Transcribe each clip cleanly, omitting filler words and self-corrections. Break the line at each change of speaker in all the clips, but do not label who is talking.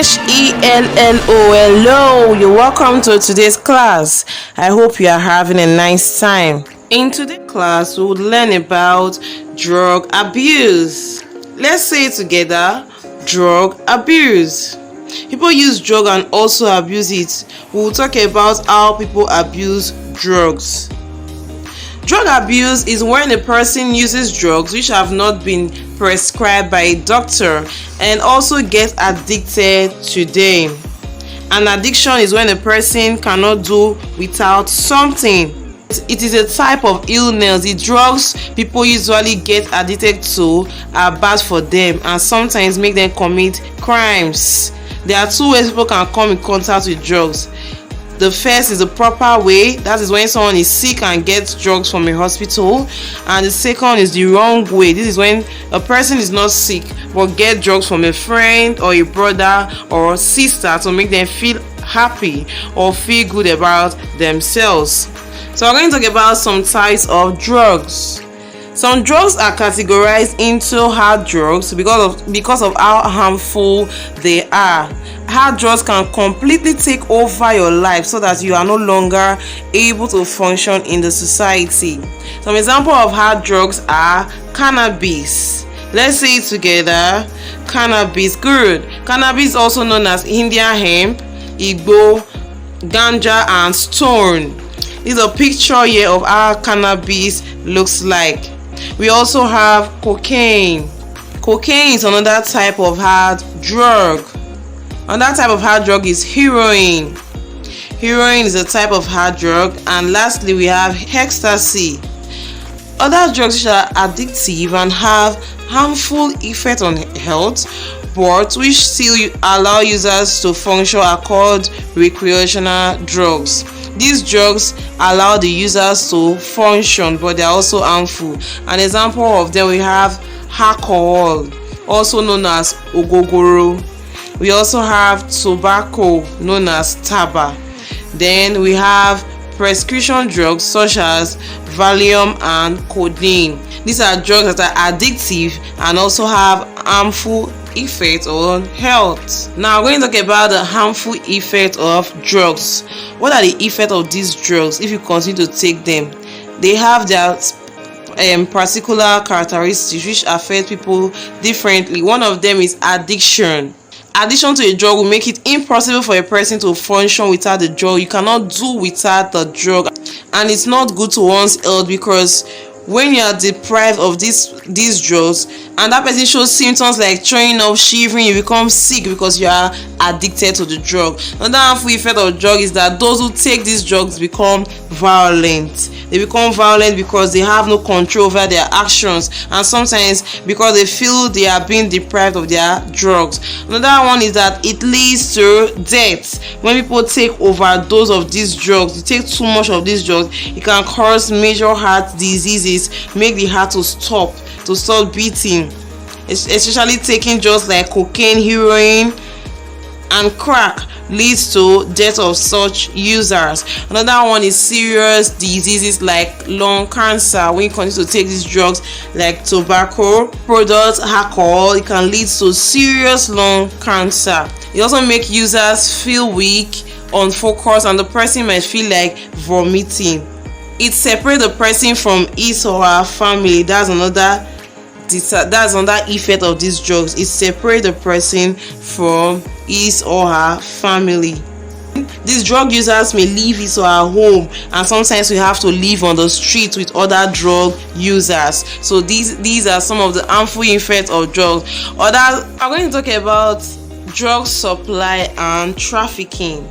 Hello, hello, you're welcome to today's class. I hope you are having a nice time. In today's class, we would learn about drug abuse. Let's say it together: drug abuse. People use drug and also abuse it. We will talk about how people abuse drugs. Drug abuse is when a person uses drugs which have not been prescribed by a doctor and also gets addicted to them. An addiction is when a person cannot do without something. It is a type of illness. The drugs people usually get addicted to are bad for them and sometimes make them commit crimes. There are two ways people can come in contact with drugs. The first is the proper way, that is when someone is sick and gets drugs from a hospital, and the second is the wrong way. This is when a person is not sick but get drugs from a friend or a brother or sister to make them feel happy or feel good about themselves. So we're going to talk about some types of drugs. Some drugs are categorized into hard drugs because of how harmful they are. Hard drugs can completely take over your life so that you are no longer able to function in the society. Some examples of hard drugs are cannabis. Let's say it together: cannabis. Good. Cannabis is also known as Indian hemp, Igbo, ganja, and stone. This is a picture here of how cannabis looks like. We also have cocaine. Cocaine is another type of hard drug. Another type of hard drug is heroin. Heroin is a type of hard drug. And lastly, we have ecstasy. Other drugs which are addictive and have harmful effect on health, but which still allow users to function, are called recreational drugs. These drugs allow the users to function, but they are also harmful. An example of them, we have alcohol, also known as Video.Guru. We also have tobacco, known as taba. Then we have prescription drugs such as Valium and codeine. These are drugs that are addictive and also have harmful effects on health. Now we're going to talk about the harmful effects of drugs. What are the effects of these drugs if you continue to take them? They have their particular characteristics which affect people differently. One of them is addiction. Addiction to a drug will make it impossible for a person to function without the drug. You cannot do without the drug, and it's not good to one's health, because when you are deprived of these drugs and that person shows symptoms like throwing up, shivering, you become sick because you are addicted to the drug. Another harmful effect of drug is that those who take these drugs become violent. They become violent because they have no control over their actions, and sometimes because they feel they are being deprived of their drugs. Another one is that it leads to death. When people take overdose of these drugs, you take too much of these drugs, it can cause major heart diseases, make the heart to stop beating. Especially taking drugs like cocaine, heroin, and crack leads to death of such users. Another one is serious diseases like lung cancer. When you continue to take these drugs like tobacco products, alcohol, it can lead to serious lung cancer. It also makes users feel weak, unfocused, and the person might feel like vomiting. It separates the person from his or her family. That's another effect of these drugs. It separates the person from his or her family. These drug users may leave his or her home, and sometimes we have to live on the street with other drug users. So these are some of the harmful effects of drugs. I'm going to talk about drug supply and trafficking.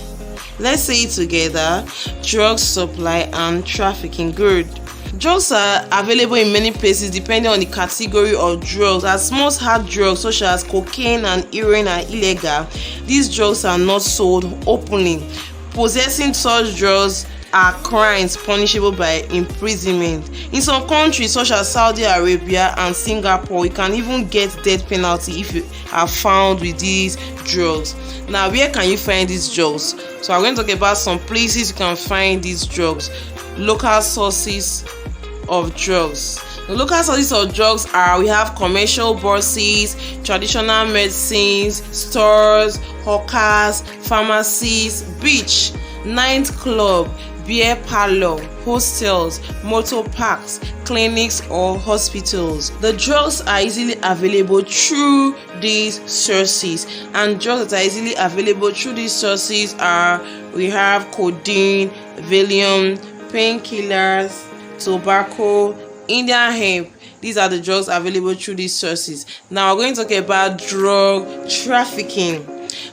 Let's say it together: drug supply and trafficking. Good. Drugs are available in many places depending on the category of drugs. As most hard drugs such as cocaine and heroin are illegal, these drugs are not sold openly. Possessing such drugs are crimes punishable by imprisonment. In some countries such as Saudi Arabia and Singapore, you can even get death penalty if you are found with these drugs. Now, where can you find these drugs? So I'm going to talk about some places you can find these drugs. Local sources of drugs. The local sources of drugs are, we have commercial bourses, traditional medicines, stores, hawkers, pharmacies, beach, nightclub, beer parlor, hostels, motor parks, clinics or hospitals. The drugs are easily available through these sources, and drugs that are easily available through these sources are, we have codeine, Valium, painkillers, tobacco, Indian hemp. These are the drugs available through these sources. Now we're going to talk about drug trafficking.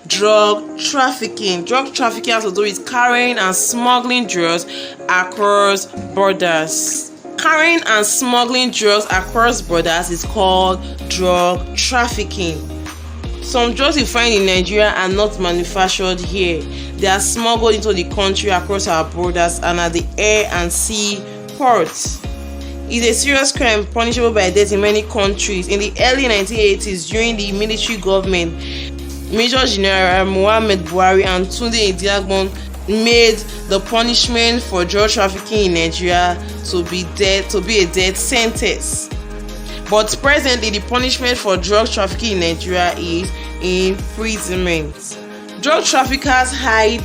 Drug trafficking has to do with carrying and smuggling drugs across borders. Carrying and smuggling drugs across borders is called drug trafficking. Some drugs you find in Nigeria are not manufactured here. They are smuggled into the country across our borders and at the air and sea ports. It's a serious crime punishable by death in many countries. In the early 1980s, during the military government, Major General Muhammad Buhari and Tunde Idiagbon made the punishment for drug trafficking in Nigeria to be a death sentence. But presently, the punishment for drug trafficking in Nigeria is imprisonment. Drug traffickers hide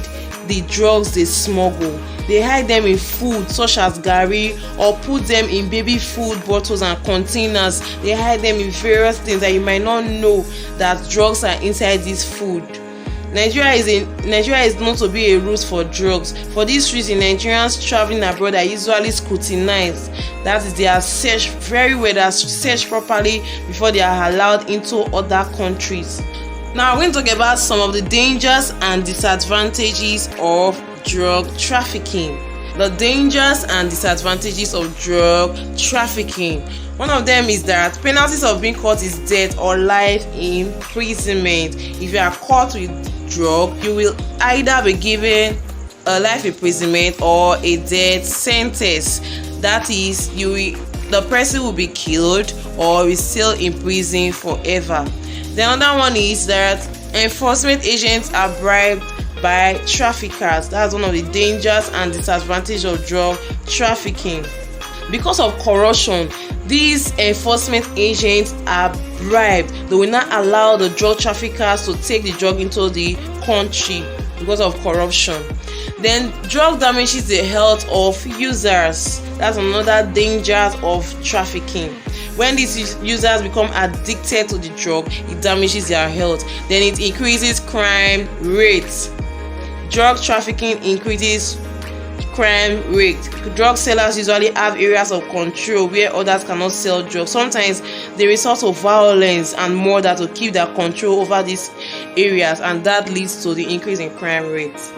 the drugs they smuggle. They hide them in food such as garri, or put them in baby food bottles and containers. They hide them in various things that you might not know that drugs are inside this food. Nigeria is known to be a route for drugs. For this reason, Nigerians traveling abroad are usually scrutinized. That is, they are searched very well, they are searched properly before they are allowed into other countries. Now we're going to talk about some of the dangers and disadvantages of drug trafficking. The dangers and disadvantages of drug trafficking. One of them is that penalties of being caught is death or life imprisonment. If you are caught with drug, you will either be given a life imprisonment or a death sentence. That is, the person will be killed or is still in prison forever. The other one is that enforcement agents are bribed by traffickers. That's one of the dangers and disadvantages of drug trafficking. Because of corruption, these enforcement agents are bribed. They will not allow the drug traffickers to take the drug into the country because of corruption. Then drug damages the health of users. That's another danger of trafficking. When these users become addicted to the drug, it damages their health. Then it increases crime rates. Drug trafficking increases crime rate. Drug sellers usually have areas of control where others cannot sell drugs. Sometimes they resort to violence and murder to keep their control over these areas, and that leads to the increase in crime rates.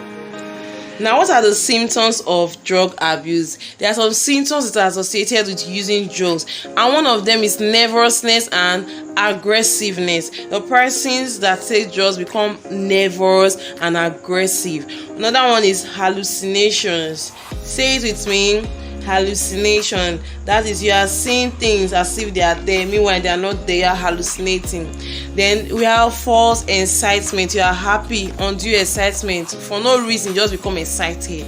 Now, what are the symptoms of drug abuse? There are some symptoms that are associated with using drugs, and one of them is nervousness and aggressiveness. The persons that take drugs become nervous and aggressive. Another one is hallucinations. Say it with me. Hallucination. That is, you are seeing things as if they are there, meanwhile they are not there. You are hallucinating. Then we have false excitement. You are happy, undue excitement for no reason, just become excited.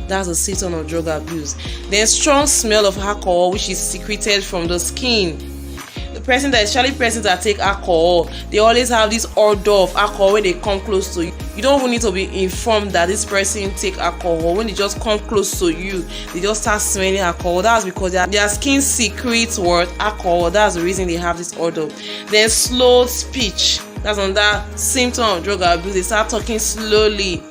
That's a symptom of drug abuse. Then strong smell of alcohol, which is secreted from the skin. Especially persons that take alcohol, they always have this odor of alcohol when they come close to you. You don't even need to be informed that this person take alcohol. When they just come close to you, they just start smelling alcohol. That's because their skin secretes alcohol. That's the reason they have this odor. Then slow speech. That's another symptom of drug abuse. They start talking slowly.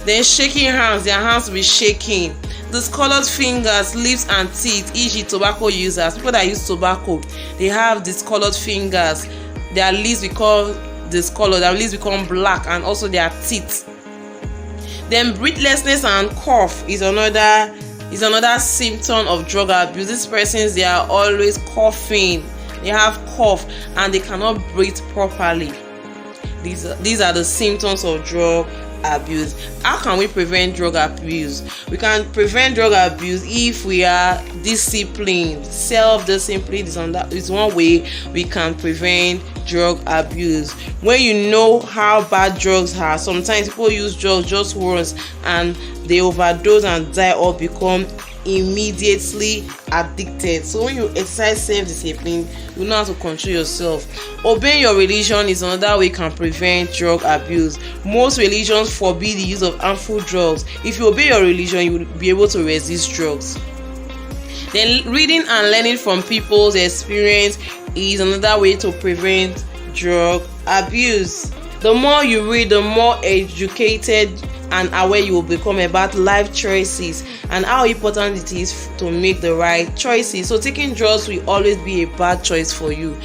Then shaking hands. Their hands will be shaking. Discolored fingers, lips and teeth, e.g. tobacco users. People that use tobacco, they have discolored fingers. Their lips become discolored, their lips become black, and also their teeth. Then breathlessness and cough is another symptom of drug abuse. These persons, they are always coughing. They have cough and they cannot breathe properly. These are the symptoms of drug abuse. How can we prevent drug abuse? We can prevent drug abuse if we are disciplined. Self-discipline is one way we can prevent drug abuse. When you know how bad drugs are, sometimes people use drugs just once and they overdose and die or become immediately addicted. So when you exercise self-discipline, you know how to control yourself. Obeying your religion is another way you can prevent drug abuse. Most religions forbid the use of harmful drugs. If you obey your religion, you will be able to resist drugs. Then reading and learning from people's experience is another way to prevent drug abuse. The more you read, the more educated and aware you will become about life choices and how important it is to make the right choices. So taking drugs will always be a bad choice for you.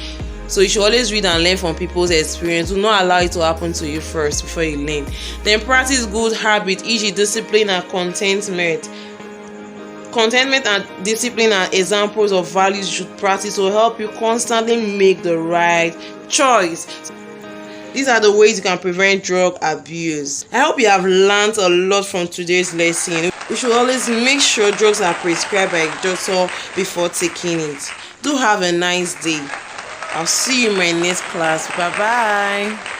So you should always read and learn from people's experience. Do not allow it to happen to you first before you learn. Then practice good habits, e.g. discipline and contentment. Contentment and discipline are examples of values you should practice to help you constantly make the right choice. These are the ways you can prevent drug abuse. I hope you have learned a lot from today's lesson. We should always make sure drugs are prescribed by a doctor before taking it. Do have a nice day. I'll see you in my next class. Bye bye.